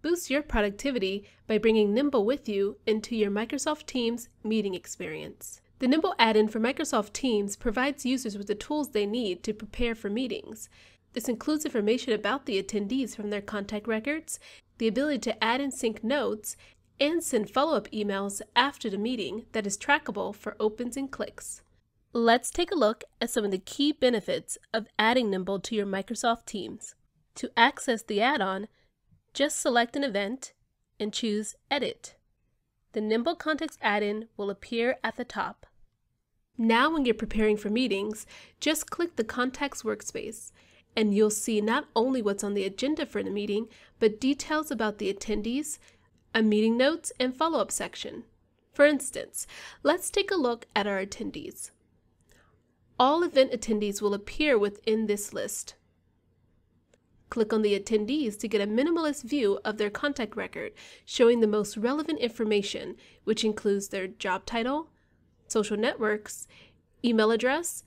Boost your productivity by bringing Nimble with you into your Microsoft Teams meeting experience. The Nimble add-in for Microsoft Teams provides users with the tools they need to prepare for meetings. This includes information about the attendees from their contact records, the ability to add and sync notes, and send follow-up emails after the meeting that is trackable for opens and clicks. Let's take a look at some of the key benefits of adding Nimble to your Microsoft Teams. To access the add-on, just select an event and choose Edit. The Nimble Context add-in will appear at the top. Now when you're preparing for meetings, just click the Contacts workspace, and you'll see not only what's on the agenda for the meeting, but details about the attendees, a meeting notes, and follow-up section. For instance, let's take a look at our attendees. All event attendees will appear within this list. Click on the attendees to get a minimalist view of their contact record, showing the most relevant information, which includes their job title, social networks, email address,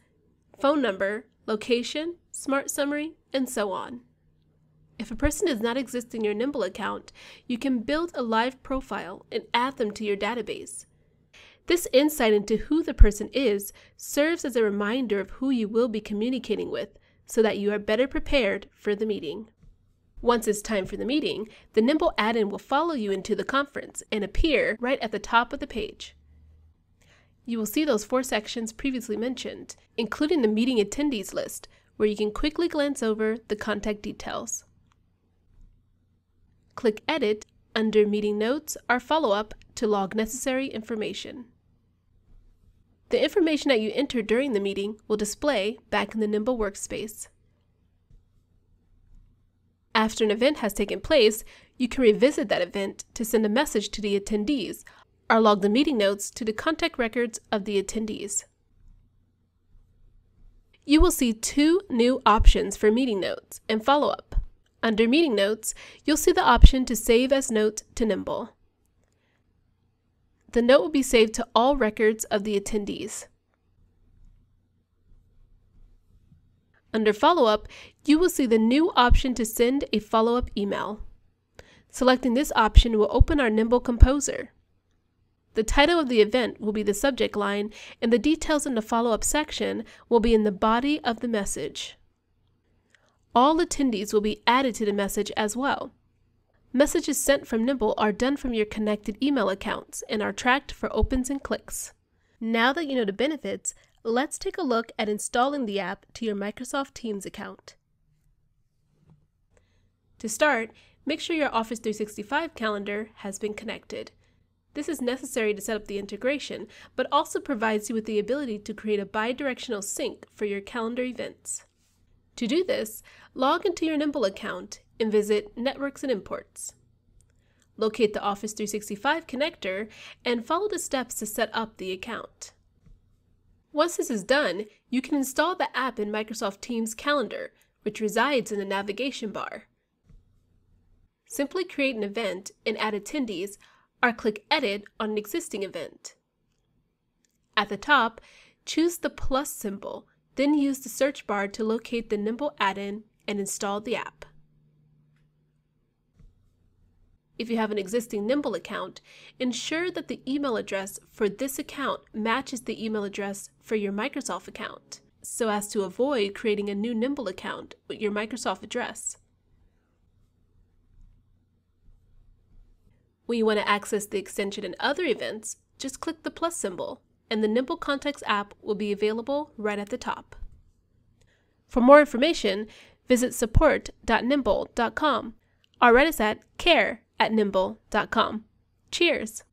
phone number, location, smart summary, and so on. If a person does not exist in your Nimble account, you can build a live profile and add them to your database. This insight into who the person is serves as a reminder of who you will be communicating with, so that you are better prepared for the meeting. Once it's time for the meeting, the Nimble add-in will follow you into the conference and appear right at the top of the page. You will see those 4 sections previously mentioned, including the meeting attendees list, where you can quickly glance over the contact details. Click Edit under Meeting Notes or Follow-up to log necessary information. The information that you enter during the meeting will display back in the Nimble workspace. After an event has taken place, you can revisit that event to send a message to the attendees or log the meeting notes to the contact records of the attendees. You will see 2 new options for meeting notes and follow-up. Under Meeting Notes, you'll see the option to save as note to Nimble. The note will be saved to all records of the attendees. Under Follow-up, you will see the new option to send a follow-up email. Selecting this option will open our Nimble Composer. The title of the event will be the subject line, and the details in the follow-up section will be in the body of the message. All attendees will be added to the message as well. Messages sent from Nimble are done from your connected email accounts and are tracked for opens and clicks. Now that you know the benefits, let's take a look at installing the app to your Microsoft Teams account. To start, make sure your Office 365 calendar has been connected. This is necessary to set up the integration, but also provides you with the ability to create a bi-directional sync for your calendar events. To do this, log into your Nimble account and visit Networks and Imports. Locate the Office 365 connector and follow the steps to set up the account. Once this is done, you can install the app in Microsoft Teams Calendar, which resides in the navigation bar. Simply create an event and add attendees, or click Edit on an existing event. At the top, choose the plus symbol, then use the search bar to locate the Nimble add-in and install the app. If you have an existing Nimble account, ensure that the email address for this account matches the email address for your Microsoft account, so as to avoid creating a new Nimble account with your Microsoft address. When you want to access the extension and other events, just click the plus symbol, and the Nimble Contacts app will be available right at the top. For more information, visit support.nimble.com or write us at care@nimble.com. Cheers!